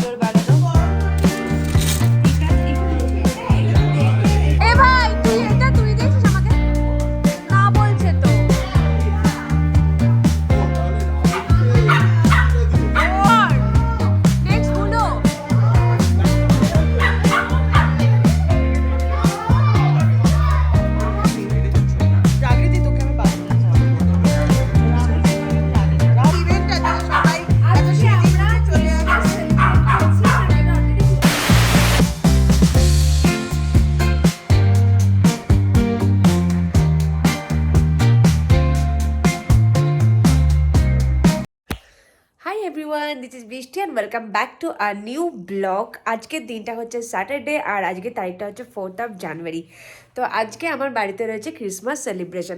সুন্দর বানানো। এ ভাই তুই এটা তুই দেখছিস আমাকে না বলছে তো। নেক্সট গুলো জাগৃতি তোকে আমি বাদ দিলাম। ইভেন্ট আছে সবাই এত শিগগিরই চলে আসছে। Hi everyone, this is Brishti and welcome back to our new vlog. আজকের দিনটা হচ্ছে স্যাটারডে আর আজকে তারিখটা হচ্ছে 4th জানুয়ারি। তো আজকে আমার বাড়িতে রয়েছে ক্রিসমাস সেলিব্রেশন।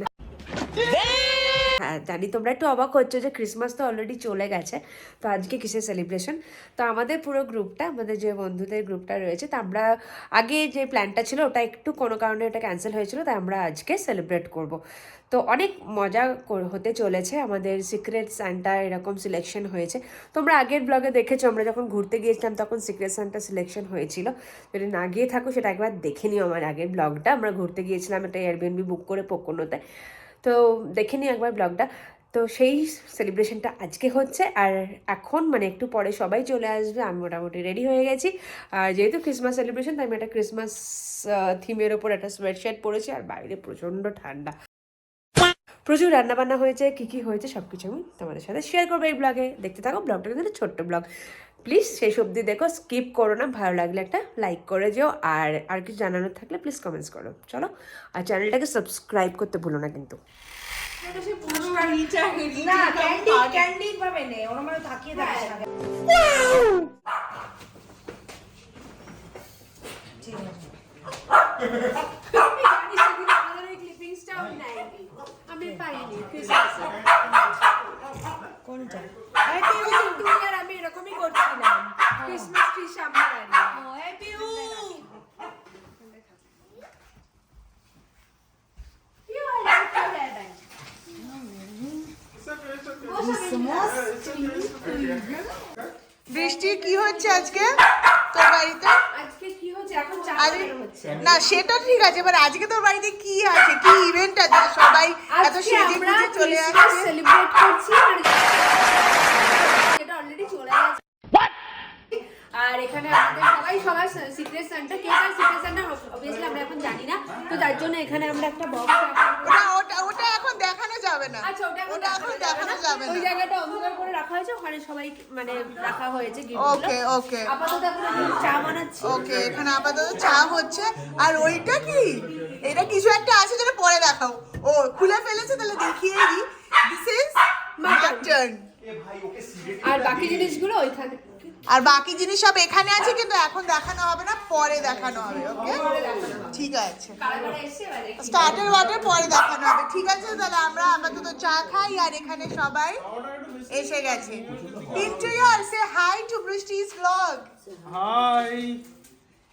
হ্যাঁ জানি তোমরা একটু অবাক হচ্ছে যে ক্রিসমাস তো অলরেডি চলে গেছে, তো আজকে কিসের সেলিব্রেশন। তো আমাদের পুরো গ্রুপটা, আমাদের যে বন্ধুদের গ্রুপটা রয়েছে, তা আমরা আগে যে প্ল্যানটা ছিল ওটা একটু কোনো কারণে ওটা ক্যান্সেল হয়েছিল, তাই আমরা আজকে সেলিব্রেট করব। তো অনেক মজা হতে চলেছে। আমাদের সিক্রেট সান্টা এরকম সিলেকশন হয়েছে। তোমরা আগের ব্লগে দেখেছো আমরা যখন ঘুরতে গিয়েছিলাম তখন সিক্রেট সান্টা সিলেকশন হয়েছিল। যদি না গিয়ে থাকো সেটা একবার দেখে নিও আমার আগের ব্লগটা। আমরা ঘুরতে গিয়েছিলাম একটা এয়ারবিএনবি বুক করে পোকোনোতে, তো দেখে নিই একবার ব্লগটা। তো সেই সেলিব্রেশনটা আজকে হচ্ছে, আর এখন মানে একটু পরে সবাই চলে আসবে। আমি মোটামুটি রেডি হয়ে গেছি, আর যেহেতু ক্রিসমাস সেলিব্রেশন তাই আমি একটা ক্রিসমাস থিমের ওপর একটা সোয়েটশার্ট পরেছি, আর বাইরে প্রচণ্ড ঠান্ডা। প্রচুর রান্নাবান্না হয়েছে, কী কী হয়েছে সব কিছু আমি তোমাদের সাথে শেয়ার করবো এই ব্লগে। দেখতে থাকো, ব্লগটা কিন্তু ছোট্ট ব্লগ, প্লিজ শেষ অবধি দেখো, স্কিপ করো না। ভালো লাগলে একটা লাইক করে যেও, আর কিছু জানানোর থাকলে প্লিজ কমেন্টস করো। চলো, আর চ্যানেলটাকে সাবস্ক্রাইব করতে ভুলো না কিন্তু। আমি পাইনি কোনটা? আমি এরকমই করছিলাম, ক্রিসমাস ট্রি সামনে বৃষ্টি কি হচ্ছে আজকে তোর বাড়িতে? আজকে কি হচ্ছে এখন চা হচ্ছে না সেটা ঠিক আছে, এবার আজকে তোর বাড়িতে কি আছে, কি ইভেন্ট আছে সবাই এত সেজে গুজে চলে আসছে? সেলিব্রেট করছি, এটা অলরেডি চলে গেছে। আর এখানে আমাদের সবাই সবার সিক্রেট সান্টা, কে কার সিক্রেট সান্টা অবভিয়াসলি আমরা এখন জানি না, তো তার জন্য এখানে আমরা একটা বক্স ওটা এখন দেখানো যাবে না। আচ্ছা ওটা এখন দেখানো যাবে না। ওই জায়গাটা অন্ধকার করে রাখা হয়েছে, ওখানে সবাই মানে রাখা হয়েছে ওকে ওকে আপাতত এখন আমি চা বানাচ্ছি। ওকে, এখানে আপাতত চা হচ্ছে। আর ওইটা কি, এটা কিছু একটা আছে যেটা পরে দেখাও। ও খুলে ফেলেছে, তাহলে দেখিয়ে দিই। This is mutton. আর বাকি জিনিসগুলো ওইখানে, আর বাকি জিনিস সব এখানে আছে, কিন্তু এখন দেখানো হবে না, পরে দেখানো হবে। ওকে ঠিক আছে, স্টার্টার ওয়াটার পরে দেখানো হবে। ঠিক আছে, তাহলে আমরা আপাতত চা খাই। আর এখানে সবাই এসে গেছে। পিন্টু ইয়ার say hi to Brishti's vlog. Hi.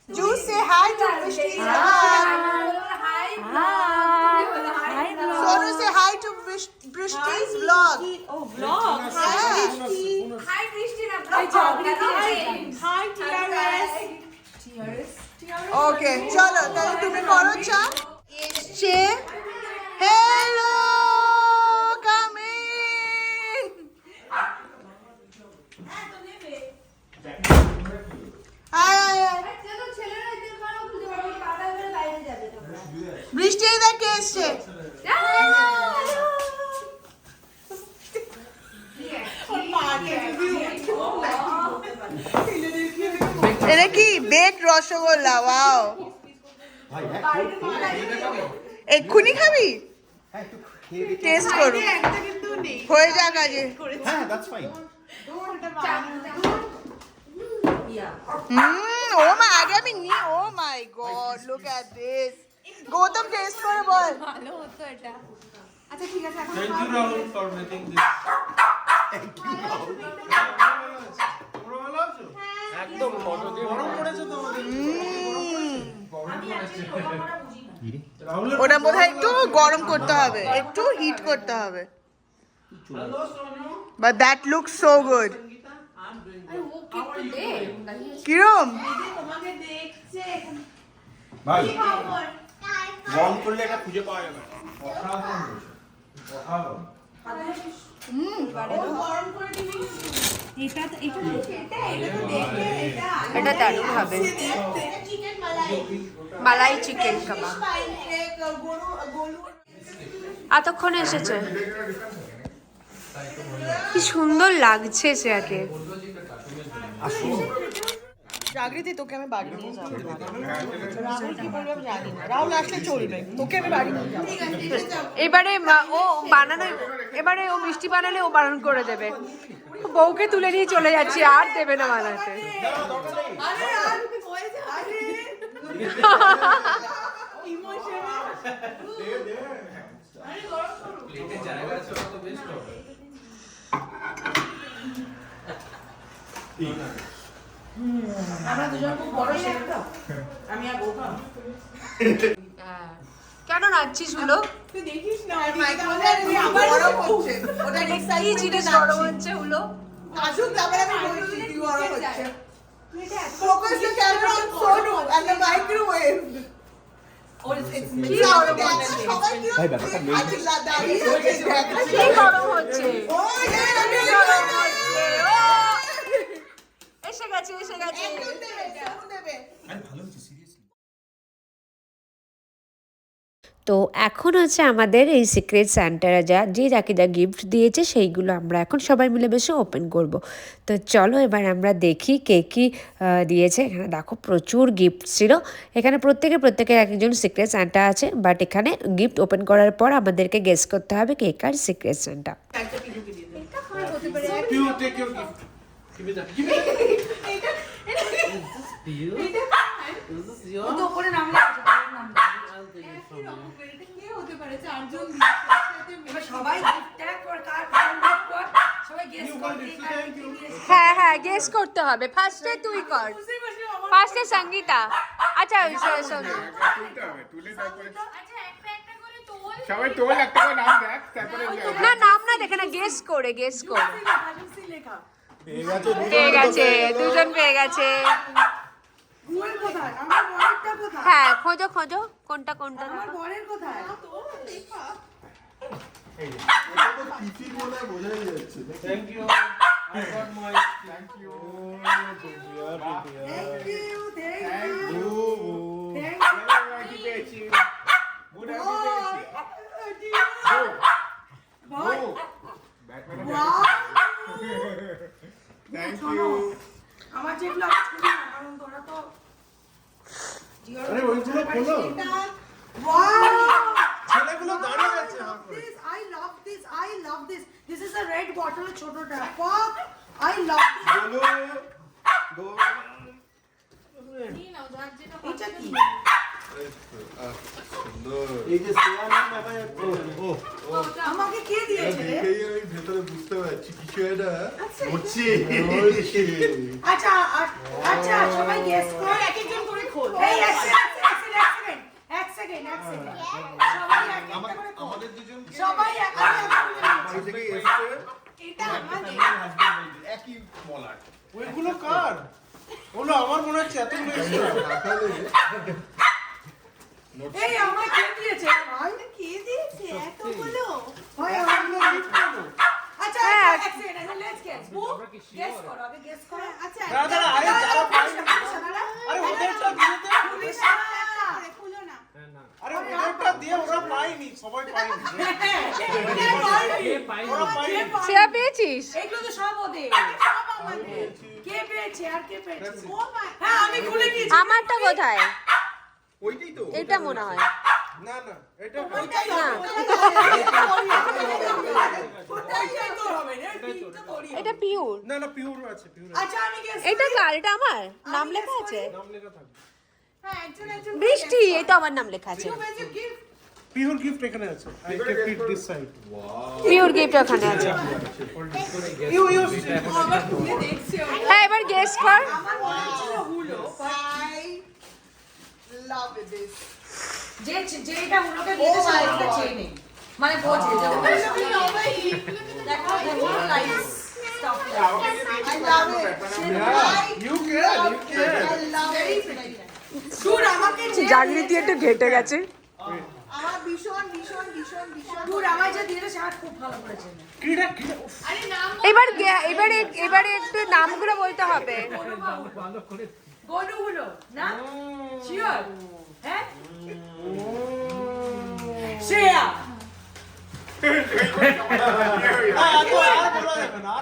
Juice say hi to Brishti's vlog. Sonu say hi to Brishti's vlog. Oh, vlog. Yeah. Hi Brishti না Hi, TRS. ওকে চলো তাহলে তুমি করো চা। এসছে, হ্যালো কাম ইন। আয় আয় আয়। বৃষ্টি এদের কে এসছে? এটা কি বেক রসগোল্লা? ওয়াও, এক্ষুনি খাবি? টেস্ট করু, হয়ে যাক আগে। ও মা, আগে আমি নি। Oh my god, look at this. Gautam test করে বল। ভালো হতো এটা। আচ্ছা ঠিক আছে, এখন Thank you, Rahul, for making this. Thank you, Rahul. তোমরা ভালো আছো? একদম ফটো দিয়ে গরম করেছো তোমাদের। ওটা বোধহয় একটু গরম করতে হবে, একটু হিট করতে হবে। But that looks so good. কিরম? ভাই বল করলে এটা খুঁজে পাওয়া যাবে না। অসাধারণ হয়েছে। অসাধারণ। এটা দারুণ হবে। মালাই চিকেন কাবাব এতক্ষণে এসেছে। কি সুন্দর লাগছে শ্রেয়াকে। জাগৃতি তোকে আমি বাড়ি নিয়ে যাবো। রাহুল কি বলবে আমি জানি না। রাহুল আসলে চলবে, তোকে আমি বাড়ি নিয়ে যাবো। এবারে ও বানানো, এবারে ও মিষ্টি বানালে ও বারণ করে দেবে। বউকে তুলে নিয়ে চলে যাচ্ছি, আর দেবে না বানাতে। আমরা দুজন খুব বড় শেফ তো, আমি আর বউ। কেন নাচছিস হলো? তুই দেখিস না মাইক্রোওয়েভ বড় হচ্ছে, ওটা কি জিনিস বড় হচ্ছে হলো? আসুন তারপরে আমি বলছি কি বড় হচ্ছে। Focus the camera on Sonu and the microwave. কি গরম হচ্ছে? সবাই কি আজকে দাঁড়িয়ে আছে। কি গরম হচ্ছে? ও কি গরম হচ্ছে? ও! এসে গেছে, এসে গেছে। তো এখন হচ্ছে আমাদের এই সিক্রেট স্যান্টারা যে যাকে যা গিফট দিয়েছে সেইগুলো আমরা এখন সবাই মিলে বসে ওপেন করব। তো চলো এবার আমরা দেখি কে কী দিয়েছে। এখানে দেখো প্রচুর গিফট ছিল। এখানে প্রত্যেকের এক একজন সিক্রেট স্যান্টা আছে, বাট এখানে গিফট ওপেন করার পর আমাদেরকে গেস করতে হবে কে কার secret Santa. You take your gift. Give me that. Give me হ্যাঁ হ্যাঁ গেস করতে হবে। ফার্স্টে তুই কর, ফার্স্টে সঙ্গীতা। আচ্ছা শোনো, সবাই তোল একটা করে নাম দেখ, তারপরে না নাম না দেখে না, গেস করে পেয়ে গেছে, দুজন পেয়ে গেছে। হ্যাঁ খোঁজো কোনটা Thank you. I got my. Thank you. Thank you. আমার যেগুলো আছে কারণ তোরা তো আরে ওইগুলো খোলো। ছেলেগুলো দাঁড়িয়ে আছে। I love this. This is a red bottle ছোটটা। Fuck. I love this. এটা কি? এই যে সিয়ানের ব্যাপারে আমাকে কে দিয়েছে রে? আমি ভেতরে বুঝতে পারছি কিছু একটা হচ্ছে। আচ্ছা সবাই গেস কর, এক একজন করে খোল। এই এক সেকেন্ড সবাই এক একটা করে খোল। আমাদের দুজন সবাই এক থেকে এসে এটা আমাদের একই মলাট ওইগুলো কার? ওগুলো আমার মনে হচ্ছে এতগুলো এসে এই আমাকে কে দিয়েছে ভাই? কে দিয়েছে এতগুলো? ভাই এতগুলো gift কেন? আচ্ছা এক সেকেন্ড লেটস গেস গেস করো আগে গেস করো। আচ্ছা দাঁড়া, আরে যারা পাইনি। আরে ওদেরটা দিয়ে দে। খুলো না। আরে ওদেরটা দিয়ে ওরা পায়নি, সবাই পায়নি। ওরা পায়নি। শ্রেয়া পেয়েছিস? এগুলো তো সব ওদের, সব আমাদের। কে পেয়েছে আর কে পেয়েছে? ও মাই, হ্যাঁ আমি খুলে নিয়েছি। আমারটা কোথায়? ওইটাই তো এটা মনে হয় না এটা ওইটাই না, ওইটাই তো হবে রে, ঠিক তো করি। এটা পিওর। না পিওর আছে, পিওর আছে। আচ্ছা আমি গেস এটা কার? এটা আমার নাম লেখা আছে। নাম লেখা থাকবে। হ্যাঁ একজন বৃষ্টি, এই তো আমার নাম লেখা আছে। গিফট পিওর গিফট এখানে আছে। I kept it this side. Pure gift ওখানে আছে। ইউ আবার খুলে দেখছি। হ্যাঁ এবার গেস কর। আমার মনে হচ্ছিল হুলো, আই লাভ দিস। যেটা হুলোকে দিয়েছে সেটা চেয়ে নেই, মানে বোঝে যে দেখো দেখো guys I love it. You can. I love it. Dude, আমাকে জাগৃতি একটু ঘেটে গেছে। আমার ভীষণ ভীষণ ভীষণ ভীষণ dude, আমার যে দিয়েছে সে খুব ভালো করেছে। ক্রীড়া এবারে একটু নামগুলো বলতে হবে। গনুগুলো না? শিওর? হ্যাঁ? শ্রেয়া। আর বলা যাবে না।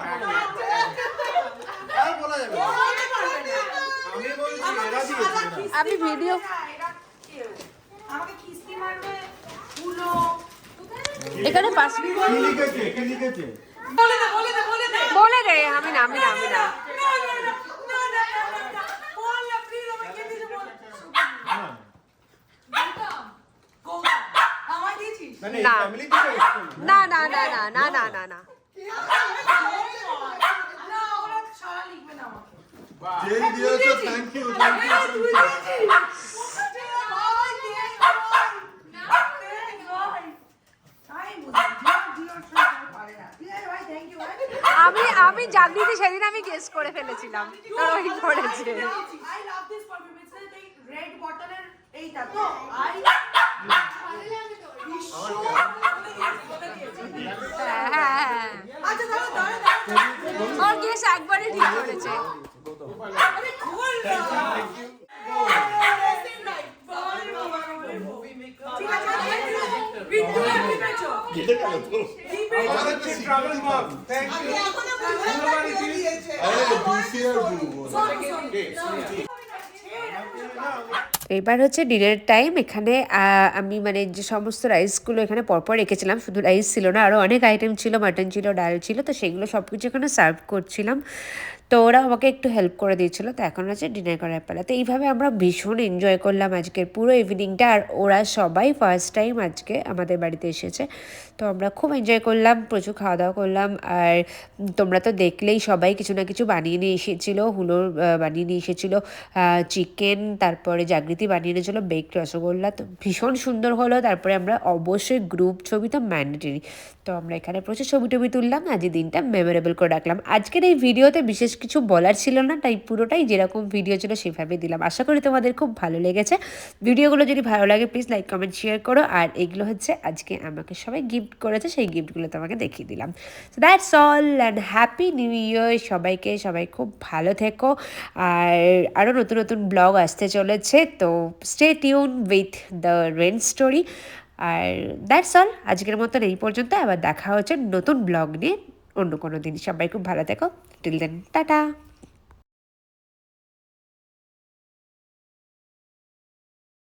আমি বলছি এরা দিয়েছে না। আমি ভিডিও আমাকে কিস্তি মারবে ফুলো এখানে পাস কি লিখেছে? বলে দে বলে দে আমি না না বল না প্লিজ আমাকে কে দিয়েছে বল গৌতম আমায় দিয়েছিস মানে না। ফ্যামিলি থেকে এসেছে। না না না না না না না না না ওরা সারা লিখবে না আমাকে যেই দিয়েছো থ্যাংক ইউ তুই দিয়েছিস ভাই দিয়ে ভাই তাই বুঝি ডিওর সব পারে না ঠিক আছে ভাই থ্যাংক ইউ ভাই আমি জাগৃতি সেদিন আমি গেস করে ফেলেছিলাম আর ওই করেছে I love this perfume. It's like red bottle এর এইটা তো I হ্যাঁ আচ্ছা দাঁড়া ওর গেস একবারই ঠিক করেছে আরে খোল না ঠিক আছে বিট্টু কি পেছো আমাদের কি ট্রাভেল মার্ক থ্যাংক ইউ এখনো বুঝতে দিয়েছে এবার হচ্ছে ডিনার টাইম এখানে আমি মানে যে সমস্ত রাইসগুলো এখানে পরপর রেখেছিলাম শুধু রাইস ছিল না আরও অনেক আইটেম ছিল মাটন ছিল ডাল ছিল তো সেগুলো সব কিছু এখানে সার্ভ করছিলাম তো ওরা আমাকে একটু হেল্প করে দিয়েছিলো তো এখন হচ্ছে ডিনার করার পালা তো এইভাবে আমরা ভীষণ এনজয় করলাম আজকের পুরো ইভিনিংটা আর ওরা সবাই ফার্স্ট টাইম আজকে আমাদের বাড়িতে এসেছে তো আমরা খুব এনজয় করলাম প্রচুর খাওয়া দাওয়া করলাম আর তোমরা তো দেখলেই সবাই কিছু না কিছু বানিয়ে নিয়ে এসেছিলো হুলোর বানিয়ে নিয়ে এসেছিলো চিকেন তারপরে জাগৃতি বানিয়ে এনেছিলো বেকড রসগোল্লা তো ভীষণ সুন্দর হলো তারপরে আমরা অবশ্যই গ্রুপ ছবি তো ম্যান্ডেটরি তো আমরা এখানে প্রচুর ছবি টবি তুললাম আজকের দিনটা মেমোরেবল করে রাখলাম আজকের এই ভিডিওতে বিশেষ কিছু বলার ছিল না তাই পুরোটাই যেরকম ভিডিও ছিল সেভাবে দিলাম আশা করি তোমাদের খুব ভালো লেগেছে ভিডিওগুলো যদি ভালো লাগে প্লিজ লাইক কমেন্ট শেয়ার করো আর এগুলো হচ্ছে আজকে আমাকে সবাই গিফট করেছে সেই গিফটগুলো তোমাকে দেখিয়ে দিলাম so that's all and happy new year সবাই খুব ভালো থেকো আর আরও নতুন নতুন ব্লগ আসতে চলেছে তো stay tuned with the rain story আর দ্যাটস অল আজকের মতন এই পর্যন্ত আবার দেখা হচ্ছে নতুন ব্লগ নিয়ে অন্য কোনো দিন সবাই খুব ভালো থেকো টিল দেন টাটা